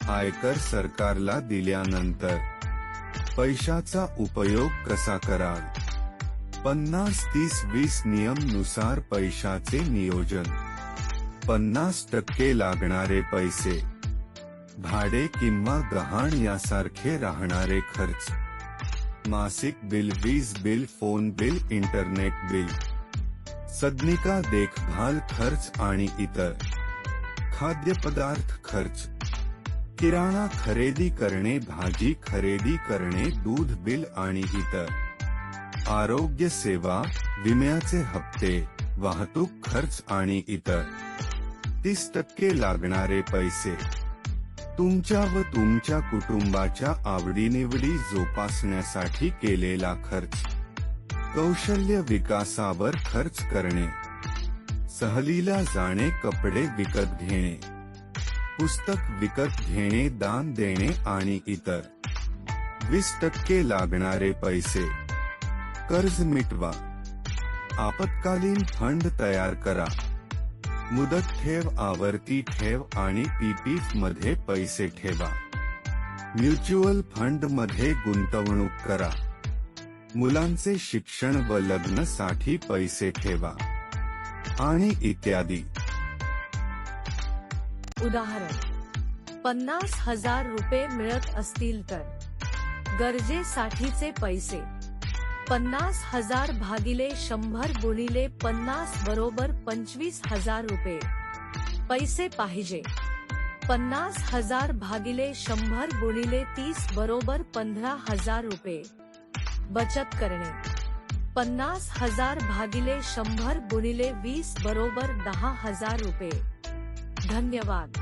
आयकर सरकारला दिल्यानंतर पैशाचा उपयोग कसा कराल? 50-30-20 नियम नुसार पैशाचे नियोजन. 50% लागणारे पैसे, भाडे किंवा गहाण यासारखे राहणारे खर्च, मासिक बिल, वीज bill, phone bill, internet bill, सदनिका देखभाल खर्च आणि इतर, खाद्यपदार्थ खर्च, किराणा खरेदी करणे, भाजी खरेदी करणे, दूध बिल आणि इतर, आरोग्य सेवा, विम्याचे हप्ते, वाहतूक खर्च आणि इतर. 30% लागणारे पैसे, तुमच्या व तुमच्या कुटुंबाच्या आवडीनिवडी जोपासण्यासाठी केलेला खर्च, कौशल्य विकासावर खर्च करणे, सहलीला जाणे, कपडे विकत घेणे, पुस्तक विकत घेणे, दान देणे आणि इतर. 20% लागणारे पैसे, कर्ज मिटवा, आपत्कालीन फंड तयार करा, मुदत ठेव, आवर्ती ठेव आणि पीपीएफ मध्ये पैसे ठेवा, म्युच्युअल फंड मध्ये गुंतवणूक करा, मुलांचे शिक्षण व लग्नासाठी पैसे ठेवा आणि इत्यादी. उदाहरण, 50,000 रुपये मिळत असतील तर गरजेसाठीचे पैसे 50,000 भागिले 100 गुणिले 50 बरोबर 25,000 रुपये. पैसे पाहिजे 50,000 भागिले 100 गुणिले 30 बरोबर 15,000 रुपये. बचत करणे 50,000 भागिले 100 गुणिले 20 बरोबर 10,000 रुपये. धन्यवाद.